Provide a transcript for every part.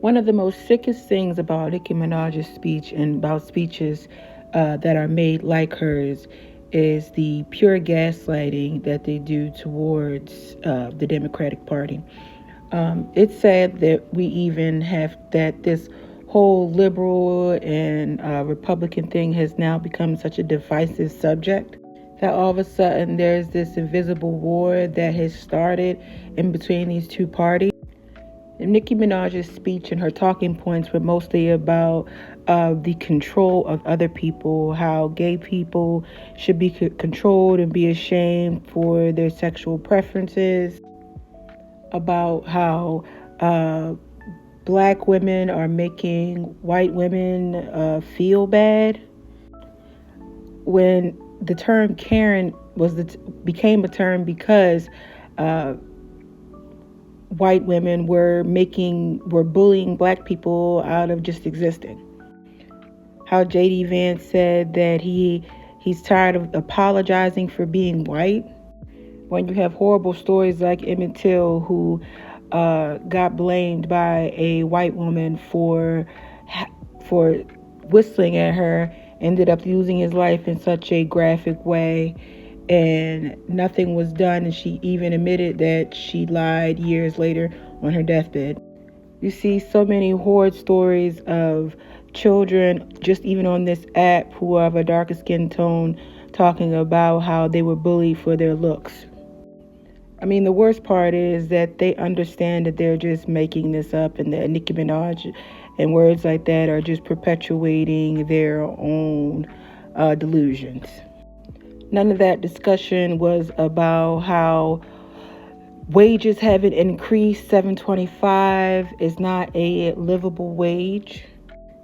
One of the most sickest things about Nicki Minaj's speech and about speeches that are made like hers is the pure gaslighting that they do towards the Democratic Party. It's sad that we even have that this whole liberal and Republican thing has now become such a divisive subject that all of a sudden there's this invisible war that has started in between these two parties. And Nicki Minaj's speech and her talking points were mostly about the control of other people, how gay people should be controlled and be ashamed for their sexual preferences, about how black women are making white women feel bad. When the term Karen became a term because uh, white women were bullying black people out of just existing. How JD Vance said that he's tired of apologizing for being white. When you have horrible stories like Emmett Till, who got blamed by a white woman for whistling at her, ended up losing his life in such a graphic way, and nothing was done, and she even admitted that she lied years later on her deathbed. You see so many horrid stories of children, just even on this app, who have a darker skin tone, talking about how they were bullied for their looks. I mean, the worst part is that they understand that they're just making this up, and that Nicki Minaj and words like that are just perpetuating their own delusions. None of that discussion was about how wages haven't increased. $7.25 is not a livable wage.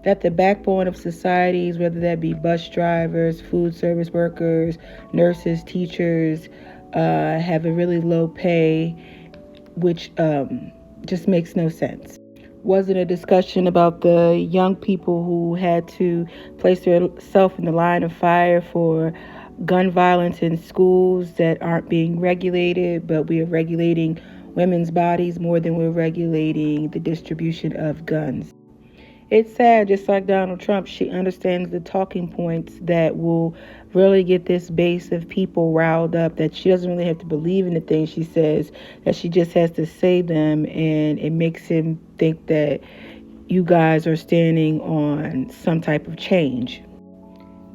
That the backbone of societies, whether that be bus drivers, food service workers, nurses, teachers, have a really low pay, which just makes no sense. Wasn't a discussion about the young people who had to place themselves in the line of fire for gun violence in schools that aren't being regulated, but we are regulating women's bodies more than we're regulating the distribution of guns. It's sad, just like Donald Trump, she understands the talking points that will really get this base of people riled up, that she doesn't really have to believe in the things she says, that she just has to say them, and it makes him think that you guys are standing on some type of change.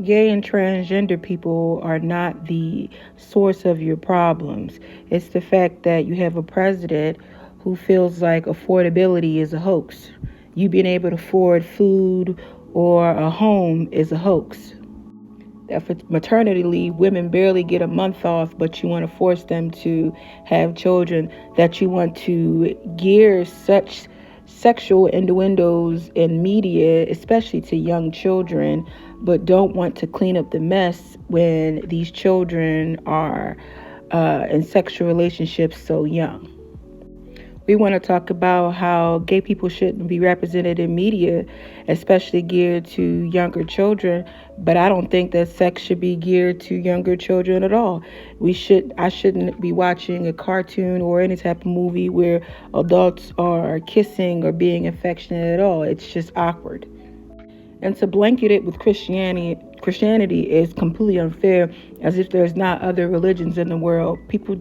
Gay and transgender people are not the source of your problems. It's the fact that you have a president who feels like affordability is a hoax. You being able to afford food or a home is a hoax. That for maternity leave, women barely get a month off, but you want to force them to have children, that you want to gear such sexual innuendos in media, especially to young children, but don't want to clean up the mess when these children are in sexual relationships so young. We want to talk about how gay people shouldn't be represented in media, especially geared to younger children. But I don't think that sex should be geared to younger children at all. I shouldn't be watching a cartoon or any type of movie where adults are kissing or being affectionate at all. It's just awkward. And to blanket it with Christianity is completely unfair, as if there's not other religions in the world. People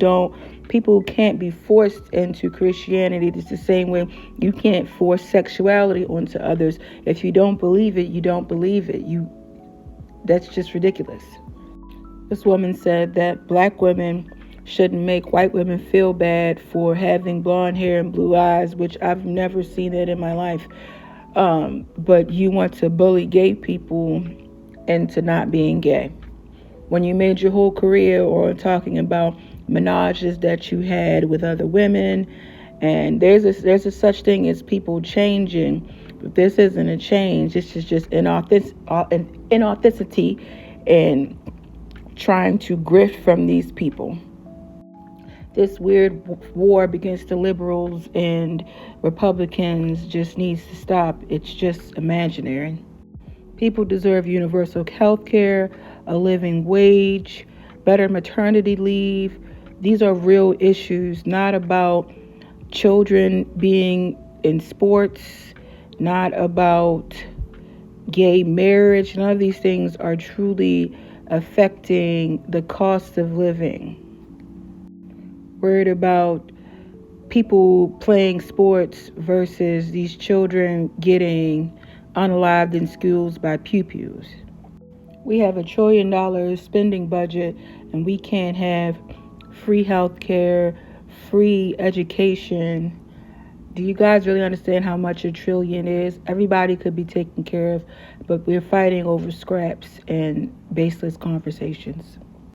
can't be forced into Christianity. It's the same way you can't force sexuality onto others. If you don't believe it, you don't believe it. That's just ridiculous. This woman said that black women shouldn't make white women feel bad for having blonde hair and blue eyes, which I've never seen that in my life. But you want to bully gay people into not being gay. When you made your whole career or talking about menages that you had with other women, and there's a such thing as people changing, but this isn't a change. This is just inauthenticity and trying to grift from these people. This weird war against the liberals and Republicans just needs to stop. It's just imaginary. People deserve universal health care, a living wage, better maternity leave. These are real issues, not about children being in sports, not about gay marriage. None of these things are truly affecting the cost of living. Worried about people playing sports versus these children getting unalived in schools by pew-pews. We have $1 trillion spending budget, and we can't have free health care, free education. Do you guys really understand how much $1 trillion is? Everybody could be taken care of, but we're fighting over scraps and baseless conversations.